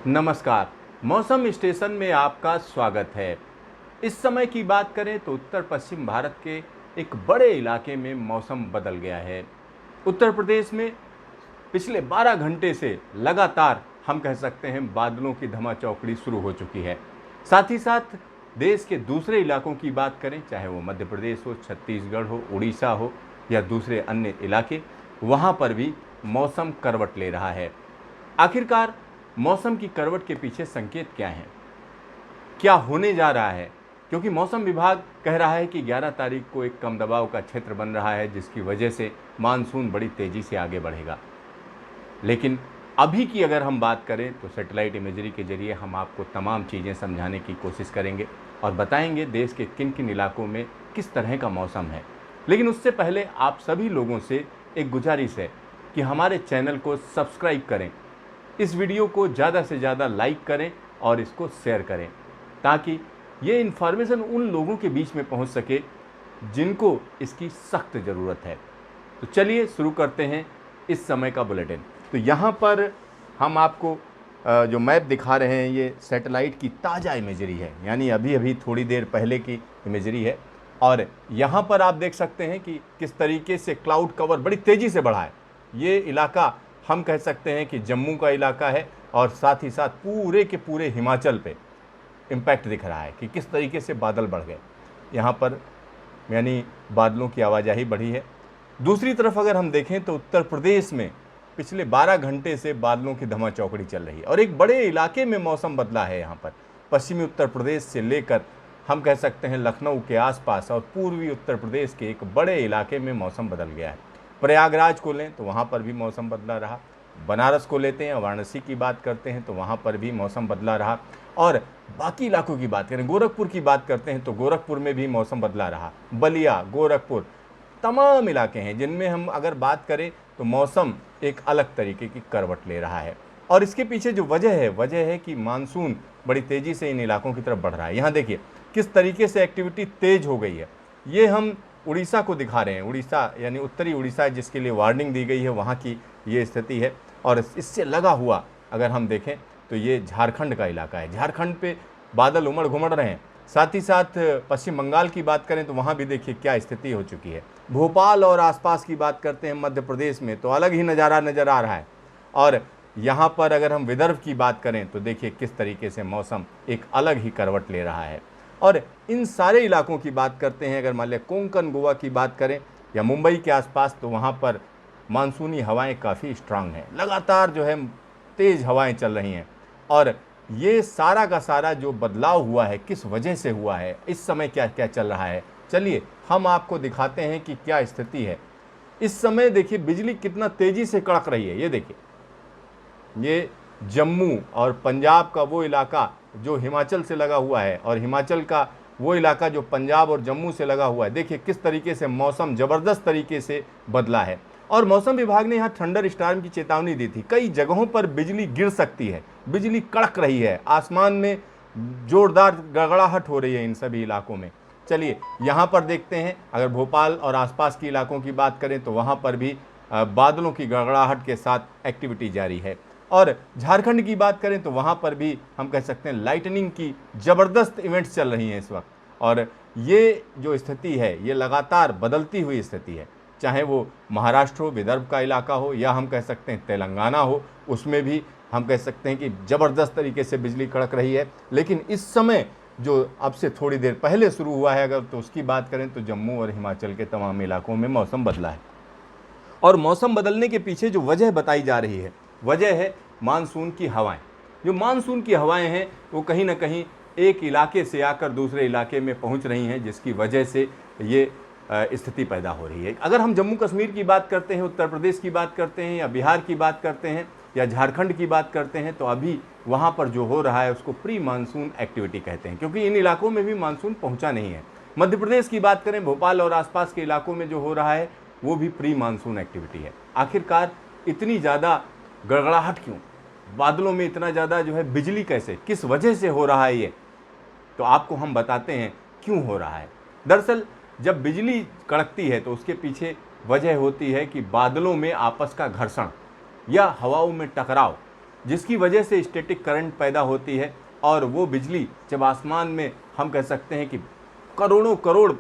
नमस्कार। मौसम स्टेशन में आपका स्वागत है। इस समय की बात करें तो उत्तर पश्चिम भारत के एक बड़े इलाके में मौसम बदल गया है। उत्तर प्रदेश में पिछले 12 घंटे से लगातार हम कह सकते हैं बादलों की धमाचौकड़ी शुरू हो चुकी है। साथ ही साथ देश के दूसरे इलाकों की बात करें, चाहे वो मध्य प्रदेश हो, छत्तीसगढ़ हो, उड़ीसा हो या दूसरे अन्य इलाके, वहाँ पर भी मौसम करवट ले रहा है। आखिरकार मौसम की करवट के पीछे संकेत क्या हैं? क्या होने जा रहा है? क्योंकि मौसम विभाग कह रहा है कि 11 तारीख को एक कम दबाव का क्षेत्र बन रहा है, जिसकी वजह से मानसून बड़ी तेज़ी से आगे बढ़ेगा। लेकिन अभी की अगर हम बात करें तो सैटेलाइट इमेजरी के जरिए हम आपको तमाम चीज़ें समझाने की कोशिश करेंगे और बताएंगे देश के किन किन इलाकों में किस तरह का मौसम है। लेकिन उससे पहले आप सभी लोगों से एक गुजारिश है कि हमारे चैनल को सब्सक्राइब करें, इस वीडियो को ज़्यादा से ज़्यादा लाइक करें और इसको शेयर करें, ताकि ये इन्फॉर्मेशन उन लोगों के बीच में पहुंच सके जिनको इसकी सख्त ज़रूरत है। तो चलिए शुरू करते हैं इस समय का बुलेटिन। तो यहाँ पर हम आपको जो मैप दिखा रहे हैं, ये सैटेलाइट की ताज़ा इमेजरी है, यानी अभी अभी थोड़ी देर पहले की इमेजरी है। और यहाँ पर आप देख सकते हैं कि किस तरीके से क्लाउड कवर बड़ी तेज़ी से बढ़ा है। ये इलाका हम कह सकते हैं कि जम्मू का इलाका है और साथ ही साथ पूरे के पूरे हिमाचल पे इम्पैक्ट दिख रहा है कि किस तरीके से बादल बढ़ गए। यहाँ पर यानी बादलों की आवाजाही बढ़ी है। दूसरी तरफ अगर हम देखें तो उत्तर प्रदेश में पिछले 12 घंटे से बादलों की धमाचौकड़ी चल रही है और एक बड़े इलाके में मौसम बदला है। यहाँ पर पश्चिमी उत्तर प्रदेश से लेकर हम कह सकते हैं लखनऊ के आसपास और पूर्वी उत्तर प्रदेश के एक बड़े इलाके में मौसम बदल गया है। प्रयागराज को लें तो वहाँ पर भी मौसम बदला रहा। बनारस को लेते हैं, वाराणसी की बात करते हैं तो वहाँ पर भी मौसम बदला रहा। और बाकी इलाकों की बात करें, गोरखपुर की बात करते हैं तो गोरखपुर में भी मौसम बदला रहा। बलिया, गोरखपुर, तमाम इलाके हैं जिनमें हम अगर बात करें तो मौसम एक अलग तरीके की करवट ले रहा है। और इसके पीछे जो वजह है कि मानसून बड़ी तेज़ी से इन इलाकों की तरफ बढ़ रहा है। यहाँ देखिए किस तरीके से एक्टिविटी तेज़ हो गई है। ये हम उड़ीसा को दिखा रहे हैं। उड़ीसा यानी उत्तरी उड़ीसा जिसके लिए वार्निंग दी गई है, वहाँ की ये स्थिति है। और इससे लगा हुआ अगर हम देखें तो ये झारखंड का इलाका है। झारखंड पे बादल उमड़ घुमड़ रहे हैं। साथ ही साथ पश्चिम बंगाल की बात करें तो वहाँ भी देखिए क्या स्थिति हो चुकी है। भोपाल और आसपास की बात करते हैं मध्य प्रदेश में तो अलग ही नज़ारा नज़र आ रहा है। और यहाँ पर अगर हम विदर्भ की बात करें तो देखिए किस तरीके से मौसम एक अलग ही करवट ले रहा है। और इन सारे इलाकों की बात करते हैं, अगर मान लिया कोंकण गोवा की बात करें या मुंबई के आसपास, तो वहाँ पर मानसूनी हवाएं काफ़ी स्ट्रांग हैं। लगातार जो है तेज़ हवाएं चल रही हैं। और ये सारा का सारा जो बदलाव हुआ है किस वजह से हुआ है, इस समय क्या क्या चल रहा है, चलिए हम आपको दिखाते हैं कि क्या स्थिति है। इस समय देखिए बिजली कितना तेज़ी से कड़क रही है। ये देखिए, ये जम्मू और पंजाब का वो इलाका जो हिमाचल से लगा हुआ है और हिमाचल का वो इलाका जो पंजाब और जम्मू से लगा हुआ है। देखिए किस तरीके से मौसम ज़बरदस्त तरीके से बदला है। और मौसम विभाग ने यहाँ थंडर स्टॉर्म की चेतावनी दी थी। कई जगहों पर बिजली गिर सकती है, बिजली कड़क रही है, आसमान में जोरदार गड़गड़ाहट हो रही है इन सभी इलाकों में। चलिए यहाँ पर देखते हैं, अगर भोपाल और आसपास के इलाकों की बात करें तो वहाँ पर भी बादलों की गड़गड़ाहट के साथ एक्टिविटी जारी है। और झारखंड की बात करें तो वहाँ पर भी हम कह सकते हैं लाइटनिंग की ज़बरदस्त इवेंट्स चल रही हैं इस वक्त। और ये जो स्थिति है ये लगातार बदलती हुई स्थिति है, चाहे वो महाराष्ट्र हो, विदर्भ का इलाका हो, या हम कह सकते हैं तेलंगाना हो, उसमें भी हम कह सकते हैं कि ज़बरदस्त तरीके से बिजली कड़क रही है। लेकिन इस समय जो अब से थोड़ी देर पहले शुरू हुआ है अगर तो उसकी बात करें तो जम्मू और हिमाचल के तमाम इलाकों में मौसम बदला है। और मौसम बदलने के पीछे जो वजह बताई जा रही है, वजह है मानसून की हवाएं। जो मानसून की हवाएं हैं वो कहीं ना कहीं एक इलाके से आकर दूसरे इलाके में पहुंच रही हैं, जिसकी वजह से ये स्थिति पैदा हो रही है। अगर हम जम्मू कश्मीर की बात करते हैं, उत्तर प्रदेश की बात करते हैं, या बिहार की बात करते हैं, या झारखंड की बात करते हैं, तो अभी वहाँ पर जो हो रहा है उसको प्री मानसून एक्टिविटी कहते हैं, क्योंकि इन इलाकों में भी मानसून पहुँचा नहीं है। मध्य प्रदेश की बात करें, भोपाल और आसपास के इलाकों में जो हो रहा है वो भी प्री मानसून एक्टिविटी है। आखिरकार इतनी ज़्यादा गड़गड़ाहट क्यों, बादलों में इतना ज़्यादा जो है बिजली कैसे, किस वजह से हो रहा है ये, तो आपको हम बताते हैं क्यों हो रहा है। दरअसल जब बिजली कड़कती है तो उसके पीछे वजह होती है कि बादलों में आपस का घर्षण या हवाओं में टकराव। जिसकी वजह से स्टैटिक करंट पैदा होती है, और वो बिजली जब आसमान में हम कह सकते हैं कि करोड़ों करोड़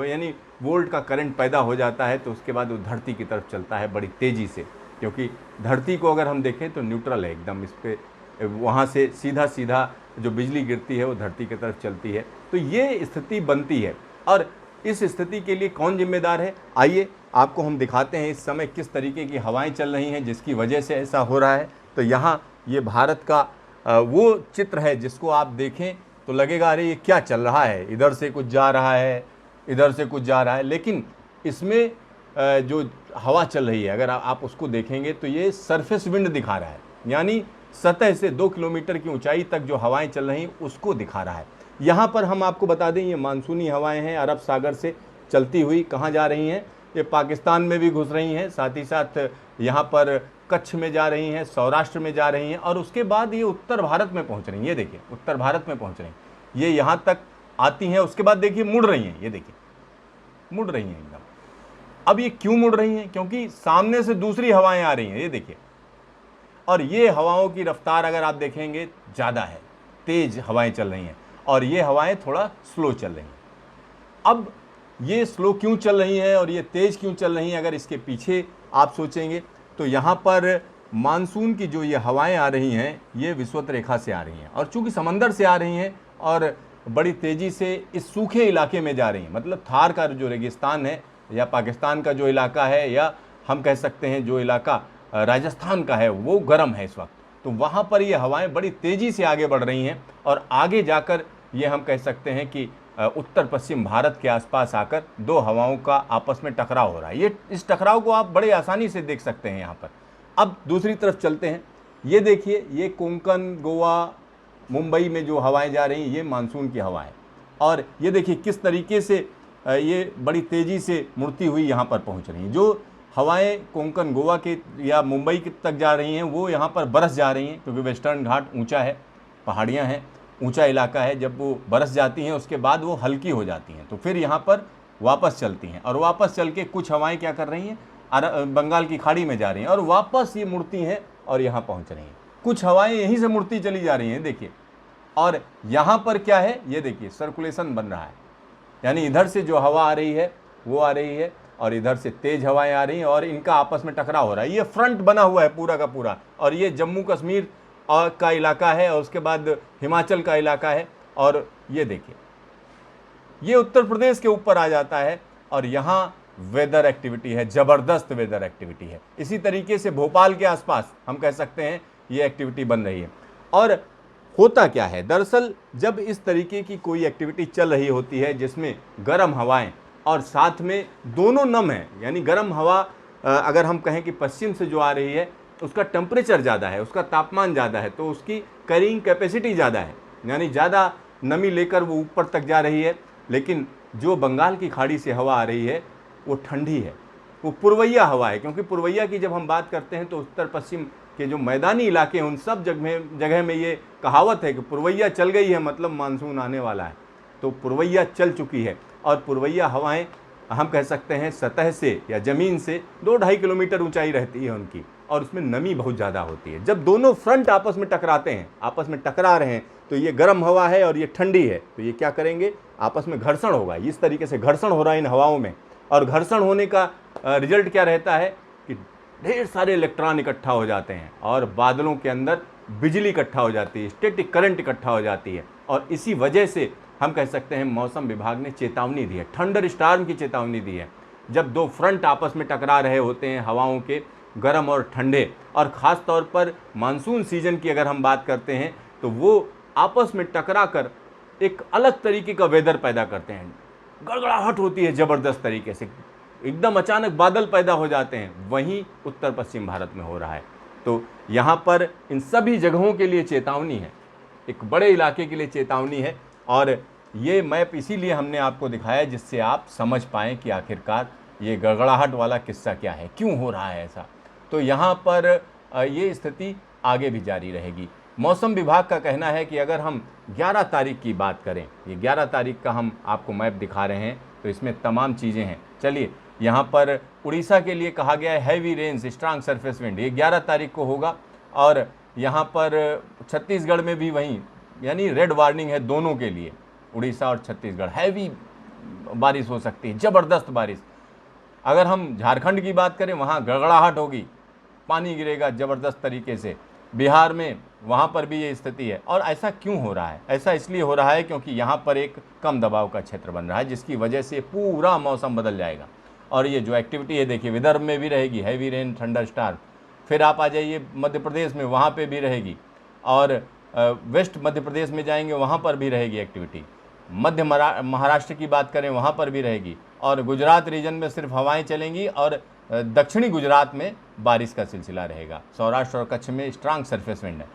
यानी वोल्ट का करंट पैदा हो जाता है, तो उसके बाद वो धरती की तरफ चलता है बड़ी तेज़ी से, क्योंकि धरती को अगर हम देखें तो न्यूट्रल है एकदम, इस पर वहाँ से सीधा सीधा जो बिजली गिरती है वो धरती की तरफ चलती है। तो ये स्थिति बनती है, और इस स्थिति के लिए कौन जिम्मेदार है, आइए आपको हम दिखाते हैं इस समय किस तरीके की हवाएं चल रही हैं जिसकी वजह से ऐसा हो रहा है। तो यहाँ ये भारत का वो चित्र है जिसको आप देखें तो लगेगा अरे ये क्या चल रहा है, इधर से कुछ जा रहा है, इधर से कुछ जा रहा है, लेकिन इसमें जो हवा चल रही है अगर आप उसको देखेंगे तो ये सरफेस विंड दिखा रहा है, यानी सतह से 2 किलोमीटर की ऊंचाई तक जो हवाएं चल रही हैं उसको दिखा रहा है। यहाँ पर हम आपको बता दें ये मानसूनी हवाएं हैं, अरब सागर से चलती हुई कहाँ जा रही हैं, ये पाकिस्तान में भी घुस रही हैं, साथ ही साथ यहाँ पर कच्छ में जा रही हैं, सौराष्ट्र में जा रही हैं, और उसके बाद ये उत्तर भारत में पहुँच रही हैं। ये देखिए उत्तर भारत में पहुँच रही हैं, ये यहाँ तक आती हैं, उसके बाद देखिए मुड़ रही हैं, ये देखिए मुड़ रही हैं एकदम। अब ये क्यों मुड़ रही हैं, क्योंकि सामने से दूसरी हवाएं आ रही हैं, ये देखिए, और ये हवाओं की रफ्तार अगर आप देखेंगे ज़्यादा है, तेज़ हवाएं चल रही हैं, और ये हवाएं थोड़ा स्लो चल रही हैं। अब ये स्लो क्यों चल रही हैं और ये तेज़ क्यों चल रही हैं, अगर इसके पीछे आप सोचेंगे तो यहाँ पर मानसून की जो ये हवाएं आ रही हैं ये विषुवत रेखा से आ रही हैं, और चूँकि समंदर से आ रही हैं और बड़ी तेज़ी से इस सूखे इलाके में जा रही हैं, मतलब थार का जो रेगिस्तान है या पाकिस्तान का जो इलाका है, या हम कह सकते हैं जो इलाका राजस्थान का है वो गर्म है इस वक्त, तो वहाँ पर ये हवाएं बड़ी तेज़ी से आगे बढ़ रही हैं, और आगे जाकर ये हम कह सकते हैं कि उत्तर पश्चिम भारत के आसपास आकर दो हवाओं का आपस में टकराव हो रहा है। ये इस टकराव को आप बड़े आसानी से देख सकते हैं यहाँ पर। अब दूसरी तरफ चलते हैं, ये देखिए, ये कोंकण, गोवा, मुंबई में जो हवाएं जा रही हैं ये मानसून की हवाएं, और ये देखिए किस तरीके से ये बड़ी तेज़ी से मुड़ती हुई यहाँ पर पहुँच रही हैं। जो हवाएं कोंकण, गोवा के या मुंबई तक जा रही हैं वो यहाँ पर बरस जा रही हैं, क्योंकि वेस्टर्न घाट ऊंचा है, पहाड़ियाँ हैं, ऊंचा इलाका है। जब वो बरस जाती हैं उसके बाद वो हल्की हो जाती हैं, तो फिर यहाँ पर वापस चलती हैं, और वापस चल के कुछ हवाएं क्या कर रही हैं, बंगाल की खाड़ी में जा रही हैं, और वापस ये मुड़ती हैं और यहाँ पहुँच रही हैं। कुछ हवाएं यहीं से मुड़ती चली जा रही हैं, देखिए, और यहाँ पर क्या है, ये देखिए सर्कुलेशन बन रहा है, यानी इधर से जो हवा आ रही है वो आ रही है, और इधर से तेज हवाएं आ रही हैं, और इनका आपस में टकराव हो रहा है। ये फ्रंट बना हुआ है पूरा का पूरा, और ये जम्मू कश्मीर का इलाका है, और उसके बाद हिमाचल का इलाका है, और ये देखिए ये उत्तर प्रदेश के ऊपर आ जाता है, और यहाँ वेदर एक्टिविटी है, ज़बरदस्त वेदर एक्टिविटी है। इसी तरीके से भोपाल के आसपास हम कह सकते हैं ये एक्टिविटी बन रही है। और होता क्या है, दरअसल जब इस तरीके की कोई एक्टिविटी चल रही होती है जिसमें गर्म हवाएं और साथ में दोनों नम हैं, यानी गर्म हवा अगर हम कहें कि पश्चिम से जो आ रही है उसका टेम्परेचर ज़्यादा है, उसका तापमान ज़्यादा है, तो उसकी कैरिंग कैपेसिटी ज़्यादा है, यानी ज़्यादा नमी लेकर वो ऊपर तक जा रही है। लेकिन जो बंगाल की खाड़ी से हवा आ रही है वो ठंडी है, वो पुरवैया हवा है, क्योंकि पुरवैया की जब हम बात करते हैं तो उत्तर पश्चिम के जो मैदानी इलाके हैं उन सब जगह में ये कहावत है कि पुरवैया चल गई है, मतलब मानसून आने वाला है। तो पुरवैया चल चुकी है, और पुरवैया हवाएं हम कह सकते हैं सतह से या ज़मीन से 2-2.5 किलोमीटर ऊंचाई रहती है उनकी, और उसमें नमी बहुत ज़्यादा होती है। जब दोनों फ्रंट आपस में टकराते हैं, आपस में टकरा रहे हैं, तो ये गर्म हवा है और ये ठंडी है, तो ये क्या करेंगे, आपस में घर्षण होगा। इस तरीके से घर्षण हो रहा है इन हवाओं में, और घर्षण होने का रिजल्ट क्या रहता है कि ढेर सारे इलेक्ट्रॉन इकट्ठा हो जाते हैं, और बादलों के अंदर बिजली इकट्ठा हो जाती है, स्टैटिक करंट इकट्ठा हो जाती है, और इसी वजह से हम कह सकते हैं मौसम विभाग ने चेतावनी दी है, थंडर स्टॉर्म की चेतावनी दी है। जब दो फ्रंट आपस में टकरा रहे होते हैं हवाओं के, गर्म और ठंडे, और ख़ास तौर पर मानसून सीजन की अगर हम बात करते हैं तो वो आपस में टकरा कर एक अलग तरीके का वेदर पैदा करते हैं, गड़गड़ाहट होती है ज़बरदस्त तरीके से, एकदम अचानक बादल पैदा हो जाते हैं। वहीं उत्तर पश्चिम भारत में हो रहा है, तो यहाँ पर इन सभी जगहों के लिए चेतावनी है, एक बड़े इलाके के लिए चेतावनी है, और ये मैप इसीलिए हमने आपको दिखाया जिससे आप समझ पाएँ कि आखिरकार ये गड़गड़ाहट वाला किस्सा क्या है, क्यों हो रहा है ऐसा। तो यहाँ पर ये स्थिति आगे भी जारी रहेगी। मौसम विभाग का कहना है कि अगर हम 11 तारीख की बात करें, ये 11 तारीख का हम आपको मैप दिखा रहे हैं, तो इसमें तमाम चीज़ें हैं। चलिए, यहाँ पर उड़ीसा के लिए कहा गया है heavy rains, strong surface wind, ये 11 तारीख को होगा, और यहाँ पर छत्तीसगढ़ में भी वहीं, यानी रेड वार्निंग है दोनों के लिए, उड़ीसा और छत्तीसगढ़। हैवी बारिश हो सकती है, ज़बरदस्त बारिश। अगर हम झारखंड की बात करें, वहाँ गड़गड़ाहट होगी, पानी गिरेगा ज़बरदस्त तरीके से। बिहार में वहाँ पर भी ये स्थिति है। और ऐसा क्यों हो रहा है? ऐसा इसलिए हो रहा है क्योंकि यहाँ पर एक कम दबाव का क्षेत्र बन रहा है, जिसकी वजह से पूरा मौसम बदल जाएगा। और ये जो एक्टिविटी है, देखिए विदर्भ में भी रहेगी, हैवी रेन, थंडर स्टार्म। फिर आप आ जाइए मध्य प्रदेश में, वहाँ पे भी रहेगी। और वेस्ट मध्य प्रदेश में जाएंगे, वहाँ पर भी रहेगी एक्टिविटी। मध्य महाराष्ट्र की बात करें, वहाँ पर भी रहेगी। और गुजरात रीजन में सिर्फ हवाएं चलेंगी, और दक्षिणी गुजरात में बारिश का सिलसिला रहेगा। सौराष्ट्र और कच्छ में स्ट्रांग सरफेस विंड है।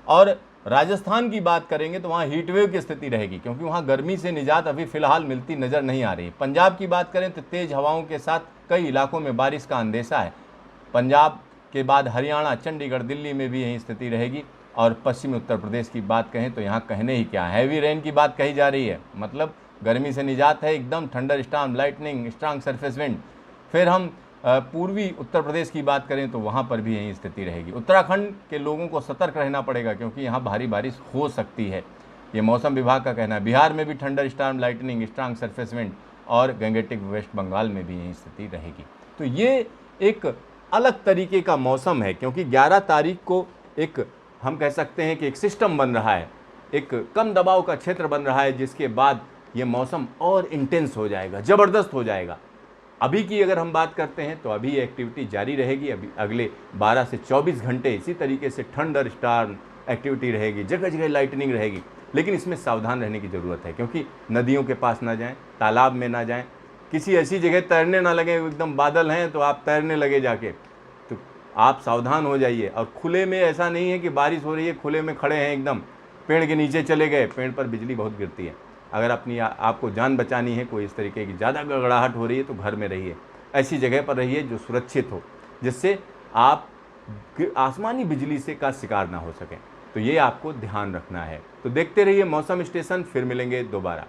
और राजस्थान की बात करेंगे तो वहाँ हीट वेव की स्थिति रहेगी, क्योंकि वहाँ गर्मी से निजात अभी फ़िलहाल मिलती नज़र नहीं आ रही। पंजाब की बात करें तो तेज़ हवाओं के साथ कई इलाकों में बारिश का अंदेशा है। पंजाब के बाद हरियाणा, चंडीगढ़, दिल्ली में भी यही स्थिति रहेगी। और पश्चिमी उत्तर प्रदेश की बात कहें तो यहाँ कहने ही क्या, हैवी रेन की बात कही जा रही है, मतलब गर्मी से निजात है एकदम। Thunder storm, lightning, strong surface wind. फिर हम पूर्वी उत्तर प्रदेश की बात करें तो वहाँ पर भी यही स्थिति रहेगी। उत्तराखंड के लोगों को सतर्क रहना पड़ेगा, क्योंकि यहाँ भारी बारिश हो सकती है, ये मौसम विभाग का कहना है। बिहार में भी thunder storm, lightning, strong surface wind. और गंगेटिक वेस्ट बंगाल में भी यही स्थिति रहेगी। तो ये एक अलग तरीके का मौसम है, क्योंकि 11 तारीख को एक, हम कह सकते हैं कि एक सिस्टम बन रहा है, एक कम दबाव का क्षेत्र बन रहा है, जिसके बाद ये मौसम और इंटेंस हो जाएगा, ज़बरदस्त हो जाएगा। अभी की अगर हम बात करते हैं तो अभी एक्टिविटी जारी रहेगी। अभी अगले 12 से 24 घंटे इसी तरीके से थंडर स्टॉर्म एक्टिविटी रहेगी, जगह जगह लाइटनिंग रहेगी। लेकिन इसमें सावधान रहने की ज़रूरत है, क्योंकि नदियों के पास ना जाएं, तालाब में ना जाएं, किसी ऐसी जगह तैरने ना लगे, एकदम बादल हैं तो आप तैरने लगे जाके, तो आप सावधान हो जाइए। और खुले में ऐसा नहीं है कि बारिश हो रही है, खुले में खड़े हैं एकदम, पेड़ के नीचे चले गए, पेड़ पर बिजली बहुत गिरती है। अगर अपनी आपको जान बचानी है, कोई इस तरीके की ज़्यादा गड़गड़ाहट हो रही है, तो घर में रहिए, ऐसी जगह पर रहिए जो सुरक्षित हो, जिससे आप आसमानी बिजली से का शिकार ना हो सकें। तो ये आपको ध्यान रखना है। तो देखते रहिए मौसम स्टेशन, फिर मिलेंगे दोबारा।